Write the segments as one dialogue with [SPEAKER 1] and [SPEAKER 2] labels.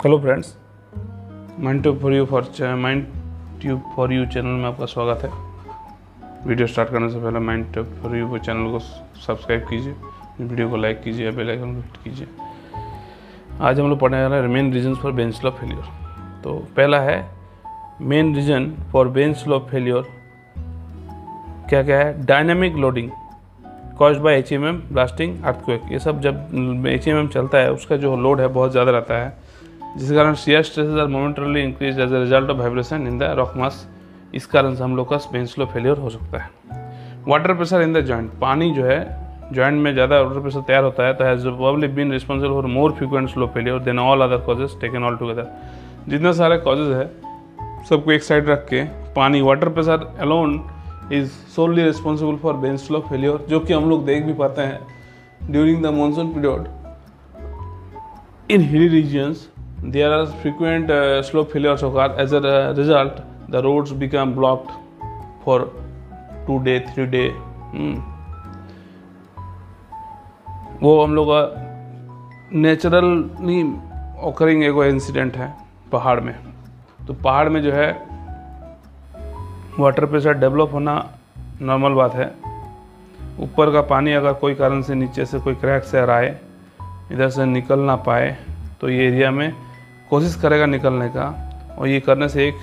[SPEAKER 1] Hello friends, mind tube for you channel में आपका स्वागत है। वीडियो स्टार्ट करने से पहले mind tube for you channel को सब्सक्राइब कीजिए, वीडियो को लाइक कीजिए, बेल आइकन को हिट कीजिए। आज हम लोग पढ़ने वाला है main reason for bench slope failure. तो पहला है main reason for bench slope failure. क्या क्या है? Dynamic loading caused by HMM, blasting, earthquake. ये सब जब HMM चलता है उसका जो लोड है बहुत ज़्यादा रहता है, जिस कारण shear stresses are momentarily increase as a result of vibration in the rock mass. इस कारण से हम लोग का बेंच स्लोप फेलियर हो सकता है। Water pressure in the joint, पानी जो है जॉइंट में ज़्यादा वाटर प्रेशर तैयार होता है तो has probably been responsible for more frequent slope failure than all other causes taken all together. जितने सारे कॉजेज है सबको एक साइड रख के पानी, water pressure alone is solely responsible for bench slope failure, जो कि हम लोग देख भी पाते हैं during the monsoon period. In hilly regions there are frequent slope failures occur. As a result, the roads become blocked for 2 day 3 day। वो हम लोग का नेचुरली ऑकरिंग एक इंसिडेंट है पहाड़ में। तो पहाड़ में जो है वाटर प्रेशर डेवलप होना नॉर्मल बात है। ऊपर का पानी अगर कोई कारण से नीचे से कोई क्रैक से आ आए, इधर से निकल ना पाए, तो ये एरिया में कोशिश करेगा निकलने का, और ये करने से एक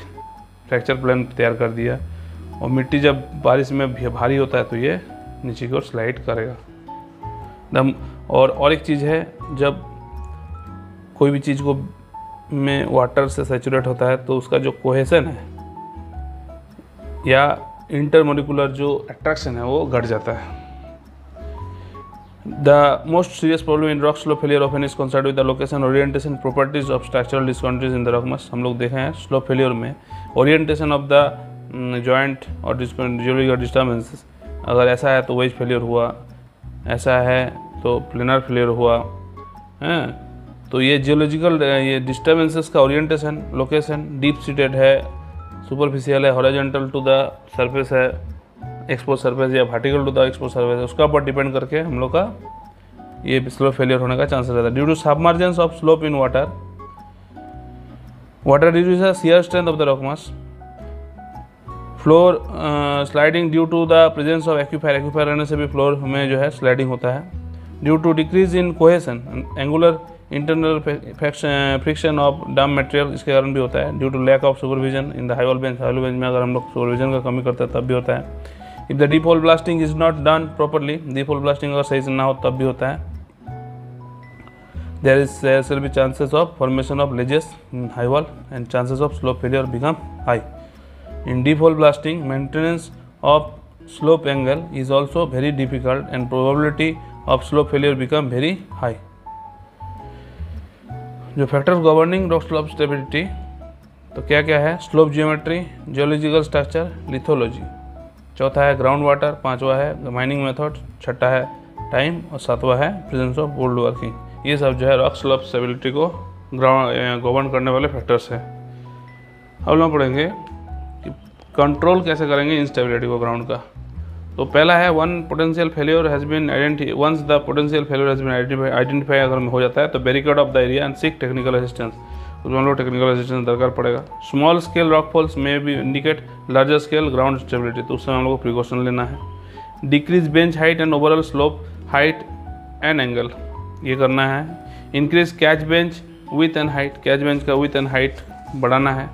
[SPEAKER 1] फ्रैक्चर प्लान तैयार कर दिया। और मिट्टी जब बारिश में भारी होता है तो ये नीचे की ओर स्लाइड करेगा दम। और एक चीज़ है, जब कोई भी चीज़ को में वाटर से सैचुरेट होता है तो उसका जो कोहेसन है या इंटरमोलिकुलर जो अट्रैक्शन है वो घट जाता है। The most serious problem in rock slope failure often is concerned with the location, orientation, properties of structural discontinuities in the rock mass। हम लोग देखे हैं स्लोप फेलियर में ओरिएंटेशन ऑफ द जॉइंट और जियोलॉजिकल डिस्टर्बेंसेस। अगर ऐसा है तो वेज फेलियर हुआ, ऐसा है तो प्लेनर फेलियर हुआ है। तो ये जियोलॉजिकल ये डिस्टर्बेंसेस का ओरिएंटेशन, लोकेशन, डीप सीटेड है, सुपरफिशियल है, हॉरिजॉन्टल टू द सरफेस है, एक्सपोज सरफेस या vertical to the expose surface है, उसका ऊपर डिपेंड करके हम लोग का ये स्लोप फेलियर होने का चांसेस रहता है। Due to submergence of slope in water reduces shear strength of the rock mass. Floor sliding due to the presence of aquifer रहने से भी फ्लोर में जो है स्लाइडिंग होता है। Due to decrease in cohesion, angular internal friction of dump material, इसके कारण भी होता है। Due to lack of supervision in the high wall bench में अगर हम लोग सुपरविजन का कमी करते हैं तब भी होता है। If the deep whole blasting is not done properly, deep whole blasting अगर सही से ना हो तब भी होता है। there will be chances of formation of ledges in high wall and chances of slope failure become high. In deep hole blasting, maintenance of slope angle is also very difficult and probability of slope failure become very high. जो factors governing rock slope stability, तो क्या क्या है? Slope geometry, geological structure, lithology. चौथा है ground water, पांचवा है mining method, छठा है टाइम, और सातवां है प्रेजेंस ऑफ बोल्ड वर्किंग। ये सब जो है रॉक स्लोप स्टेबिलिटी को गवर्न करने वाले फैक्टर्स हैं। अब हम पढ़ेंगे कि कंट्रोल कैसे करेंगे इंस्टेबिलिटी को ग्राउंड का। तो पहला है once the potential failure has been identify अगर हो जाता है तो barricade off the area and seek technical assistance. उसमें हम लोग टेक्निकल असिस्टेंस दरकार पड़ेगा। स्मॉल स्केल रॉक फॉल्स में भी indicate larger scale ground stability, तो उससे हम लोग को प्रिकॉशन लेना है। Decrease bench height and overall slope height and angle, ये करना है। Increase catch bench width and height, catch bench का विथ एंड हाइट बढ़ाना है।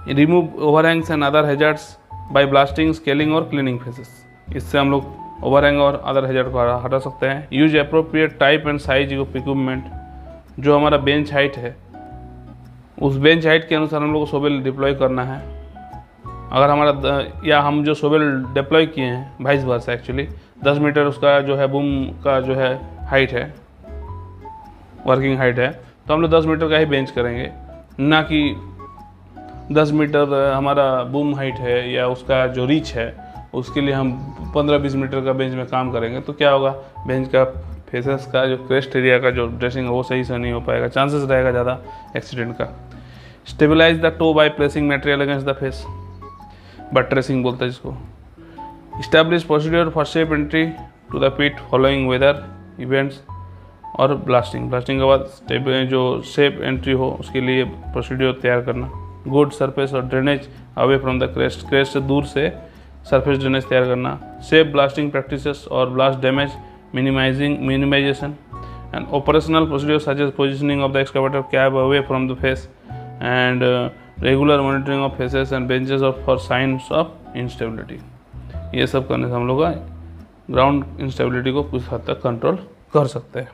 [SPEAKER 1] Remove overhangs and other hazards by blasting, scaling और क्लीनिंग फेसेस, इससे हम लोग ओवरहैंग और अदर हैजर्ड को हटा सकते हैं। Use appropriate type and size of equipment, जो हमारा बेंच हाइट है उस बेंच हाइट के अनुसार हम लोग को शोवेल डिप्लॉय करना है। अगर हमारा या हम जो शोवेल डिप्लॉय किए हैं वाइस वर्सा, एक्चुअली 10 मीटर उसका जो है बूम का जो है हाइट है, वर्किंग हाइट है, तो हम लोग 10 मीटर का ही बेंच करेंगे, ना कि 10 मीटर हमारा बूम हाइट है या उसका जो रीच है उसके लिए हम 15-20 मीटर का बेंच में काम करेंगे। तो क्या होगा, बेंच का फेसेस का जो क्रेस्ट एरिया का जो ड्रेसिंग है वो सही से नहीं हो पाएगा, चांसेस रहेगा ज़्यादा एक्सीडेंट का। Stabilize the toe by placing material against the face, buttressing बोलते हैं जिसको। Establish procedure for safe entry to the pit following weather events और ब्लास्टिंग के बाद स्टेप जो सेफ एंट्री हो उसके लिए प्रोसीड्योर तैयार करना। गुड सरफेस और drainage away from the crest से दूर से सरफेस ड्रेनेज तैयार करना। सेफ ब्लास्टिंग प्रैक्टिसेस और blast damage minimization and operational procedure such as positioning of the excavator cab away from the face and regular monitoring of faces and benches of for signs of instability. ये सब करने से हम लोग ground instability को कुछ हद तक कंट्रोल कर सकते हैं।